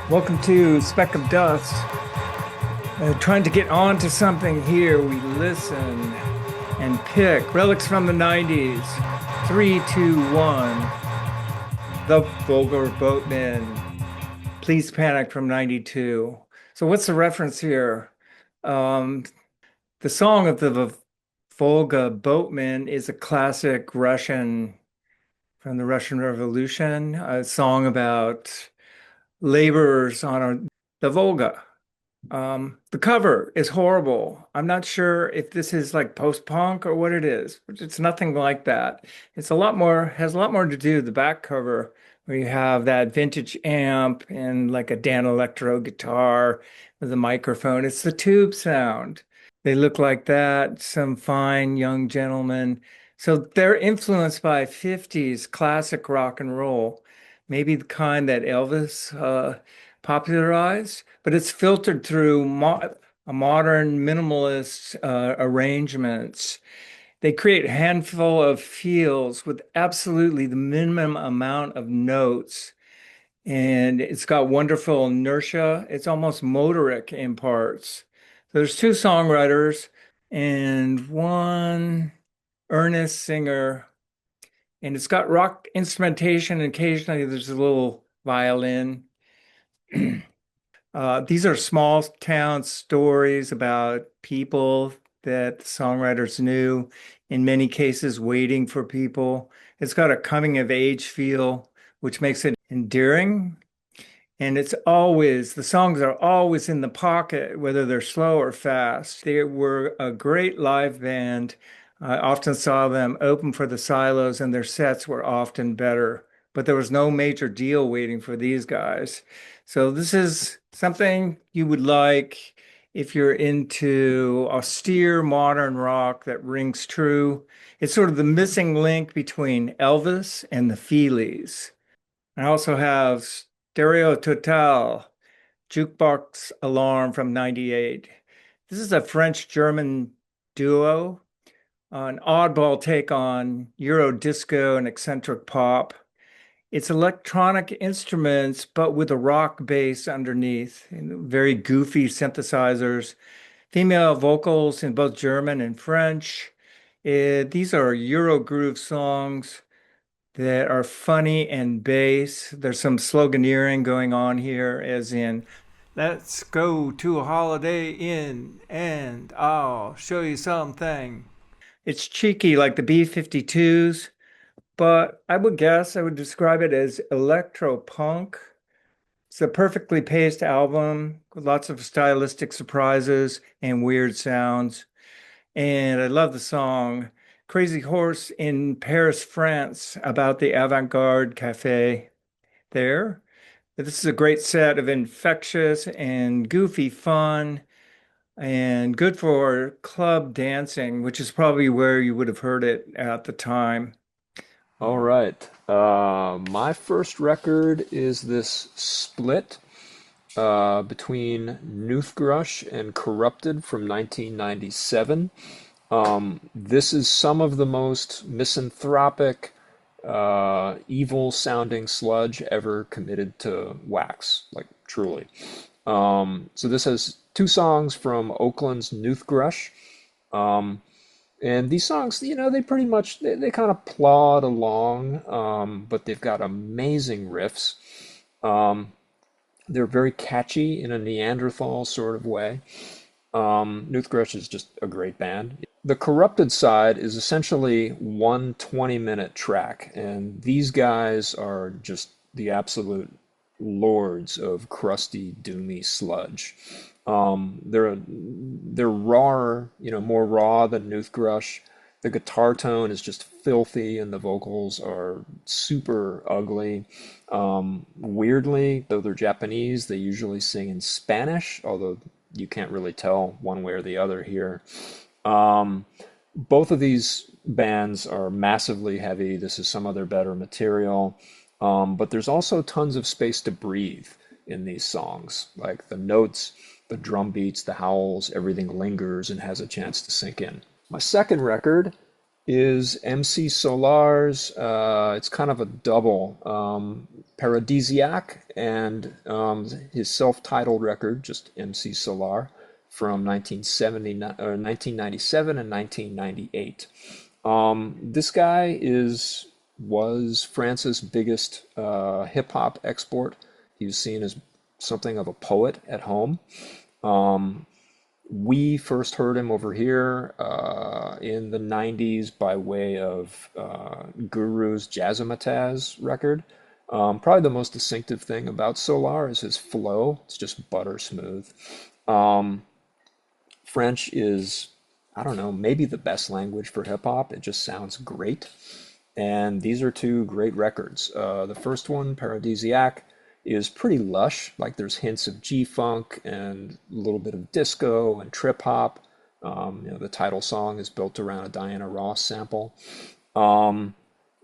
Welcome to Speck of Dust. Trying to get on to something here. We listen and pick relics from the 90s. Three, two, one. The Vulgar Boatmen. Please Panic from 92. So what's the reference here? Um, the song of the Volga Boatmen is a classic Russian from the Russian Revolution, a song about laborers on the Volga. The cover is horrible. I'm not sure if this is like post-punk or what it is, but it's nothing like that. It's a lot more, has a lot more to do with the back cover, where you have that vintage amp and like a Dan Electro guitar with a microphone. It's the tube sound. They look like that, some fine young gentlemen. So they're influenced by 50s classic rock and roll, maybe the kind that Elvis popularized, but it's filtered through a modern minimalist arrangements. They create a handful of feels with absolutely the minimum amount of notes. And it's got wonderful inertia. It's almost motoric in parts. There's two songwriters and one earnest singer, and it's got rock instrumentation. And occasionally there's a little violin. These are small town stories about people that the songwriters knew, in many cases, waiting for people. It's got a coming of age feel, which makes it endearing. And the songs are always in the pocket, whether they're slow or fast. They were a great live band. I often saw them open for the Silos, and their sets were often better. But there was no major deal waiting for these guys. So this is something you would like if you're into austere modern rock that rings true. It's sort of the missing link between Elvis and the Feelies. I also have Stereo Total, Jukebox Alarm from 98. This is a French-German duo, an oddball take on Euro disco and eccentric pop. It's electronic instruments, but with a rock bass underneath, and very goofy synthesizers, female vocals in both German and French. These are Euro groove songs that are funny and bass. There's some sloganeering going on here, as in, let's go to a Holiday Inn and I'll show you something. It's cheeky like the B-52s, but I would describe it as electro punk. It's a perfectly paced album with lots of stylistic surprises and weird sounds. And I love the song Crazy Horse in Paris, France, about the avant-garde cafe there. This is a great set of infectious and goofy fun and good for club dancing, which is probably where you would have heard it at the time. All Uh, right. My first record is this split between Noothgrush and Corrupted from 1997. This is some of the most misanthropic, evil sounding sludge ever committed to wax, like truly. So this has two songs from Oakland's Noothgrush. And these songs, they pretty much they kind of plod along, but they've got amazing riffs. Um, they're very catchy in a Neanderthal sort of way. Noothgrush is just a great band. The Corrupted side is essentially one 20-minute track, and these guys are just the absolute lords of crusty, doomy sludge. They're raw, more raw than Noothgrush. The guitar tone is just filthy, and the vocals are super ugly. Weirdly, though they're Japanese, they usually sing in Spanish, although you can't really tell one way or the other here. Um, Both of these bands are massively heavy. This is some of their better material. But there's also tons of space to breathe in these songs. Like the notes, the drum beats, the howls, everything lingers and has a chance to sink in. My second record is MC Solaar's. It's kind of a double, Paradisiac and his self-titled record, just MC Solaar, from 1979 or 1997 and 1998. This guy was France's biggest hip hop export. He was seen as something of a poet at home. We first heard him over here in the 90s by way of Guru's Jazzmatazz record. Probably the most distinctive thing about Solar is his flow. It's just butter smooth. Um, French is, I don't know, maybe the best language for hip hop. It just sounds great. And these are two great records. The first one, Paradisiac, is pretty lush. Like there's hints of G-funk and a little bit of disco and trip hop. The title song is built around a Diana Ross sample. Um,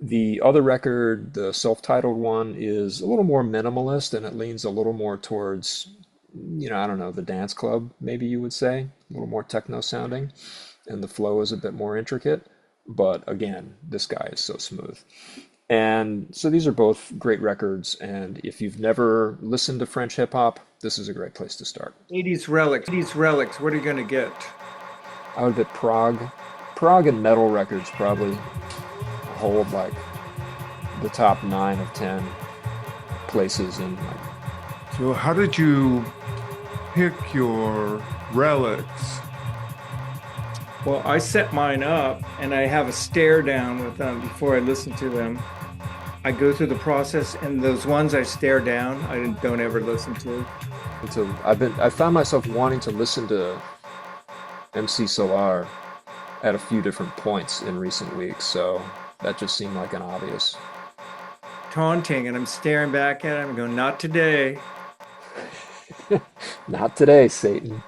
the other record, the self-titled one, is a little more minimalist and it leans a little more towards, I don't know, the dance club, maybe you would say, a little more techno sounding, and the flow is a bit more intricate. But again, this guy is so smooth. And so these are both great records, and if you've never listened to French hip hop, this is a great place to start. 80s relics. 80s relics. What are you going to get? I would bet prog and metal records probably hold like the top 9 of 10 places in like, So, how did you pick your relics? Well, I set mine up and I have a stare down with them before I listen to them. I go through the process, and those ones I stare down, I don't ever listen to. I found myself wanting to listen to MC Solaar at a few different points in recent weeks, so that just seemed like an obvious. Taunting, and I'm staring back at him and going, not today. Not today, Satan.